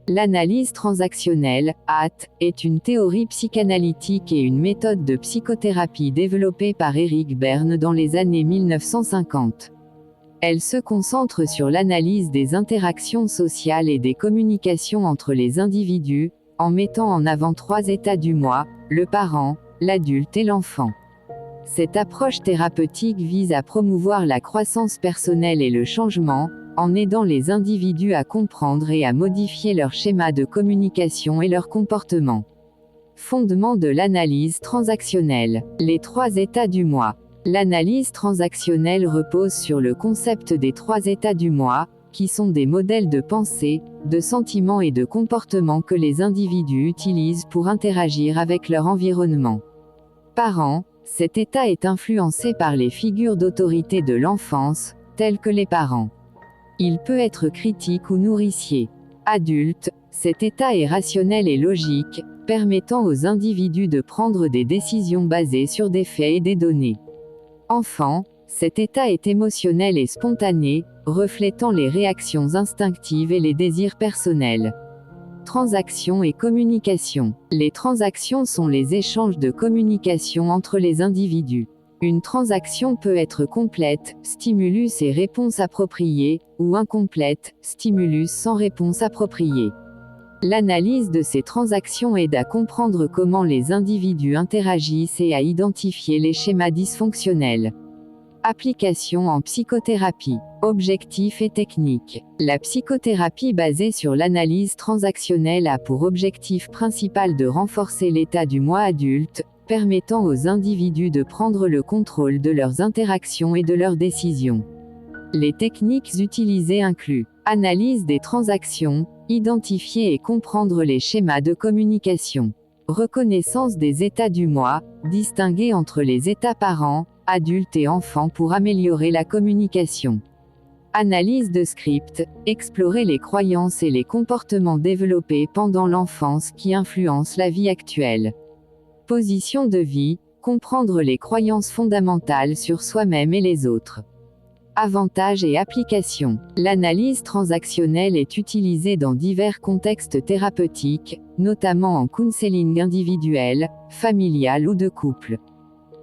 L'analyse transactionnelle, AT, est une théorie psychanalytique et une méthode de psychothérapie développée par Eric Berne dans les années 1950. Elle se concentre sur l'analyse des interactions sociales et des communications entre les individus, en mettant en avant 3 états du moi, le parent, l'adulte et l'enfant. Cette approche thérapeutique vise à promouvoir la croissance personnelle et le changement, en aidant les individus à comprendre et à modifier leur schéma de communication et leur comportement. Fondement de l'analyse transactionnelle. Les 3 états du moi. L'analyse transactionnelle repose sur le concept des 3 états du moi, qui sont des modèles de pensée, de sentiments et de comportement que les individus utilisent pour interagir avec leur environnement. Parent, cet état est influencé par les figures d'autorité de l'enfance, telles que les parents. Il peut être critique ou nourricier. Adulte, cet état est rationnel et logique, permettant aux individus de prendre des décisions basées sur des faits et des données. Enfant, cet état est émotionnel et spontané, reflétant les réactions instinctives et les désirs personnels. Transactions et communication. Les transactions sont les échanges de communication entre les individus. Une transaction peut être complète, stimulus et réponse appropriée, ou incomplète, stimulus sans réponse appropriée. L'analyse de ces transactions aide à comprendre comment les individus interagissent et à identifier les schémas dysfonctionnels. Application en psychothérapie. Objectifs et techniques. La psychothérapie basée sur l'analyse transactionnelle a pour objectif principal de renforcer l'état du moi adulte, permettant aux individus de prendre le contrôle de leurs interactions et de leurs décisions. Les techniques utilisées incluent analyse des transactions, identifier et comprendre les schémas de communication. Reconnaissance des états du moi, distinguer entre les états parents, adultes et enfants pour améliorer la communication. Analyse de script, explorer les croyances et les comportements développés pendant l'enfance qui influencent la vie actuelle. Position de vie, comprendre les croyances fondamentales sur soi-même et les autres. Avantages et applications. L'analyse transactionnelle est utilisée dans divers contextes thérapeutiques, notamment en counseling individuel, familial ou de couple.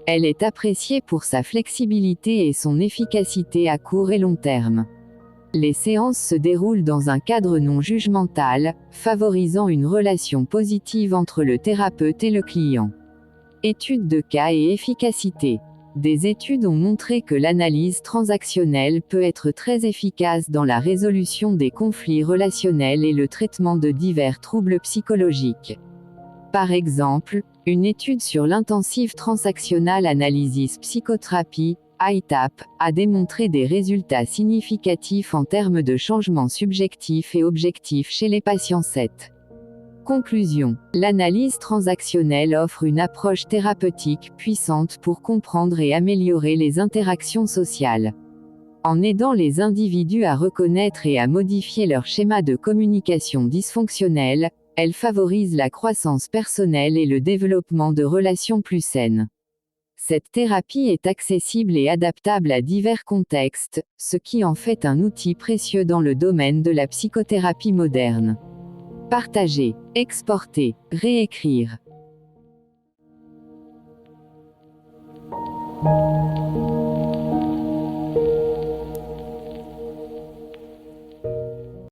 Elle est appréciée pour sa flexibilité et son efficacité à court et long terme. Les séances se déroulent dans un cadre non jugemental, favorisant une relation positive entre le thérapeute et le client. Études de cas et efficacité. Des études ont montré que l'analyse transactionnelle peut être très efficace dans la résolution des conflits relationnels et le traitement de divers troubles psychologiques. Par exemple, une étude sur l'Intensive Transactional Analysis Psychotherapy, ITAP, a démontré des résultats significatifs en termes de changements subjectifs et objectifs chez les patients 7. Conclusion. L'analyse transactionnelle offre une approche thérapeutique puissante pour comprendre et améliorer les interactions sociales. En aidant les individus à reconnaître et à modifier leur schéma de communication dysfonctionnel, elle favorise la croissance personnelle et le développement de relations plus saines. Cette thérapie est accessible et adaptable à divers contextes, ce qui en fait un outil précieux dans le domaine de la psychothérapie moderne. Partager, exporter, réécrire.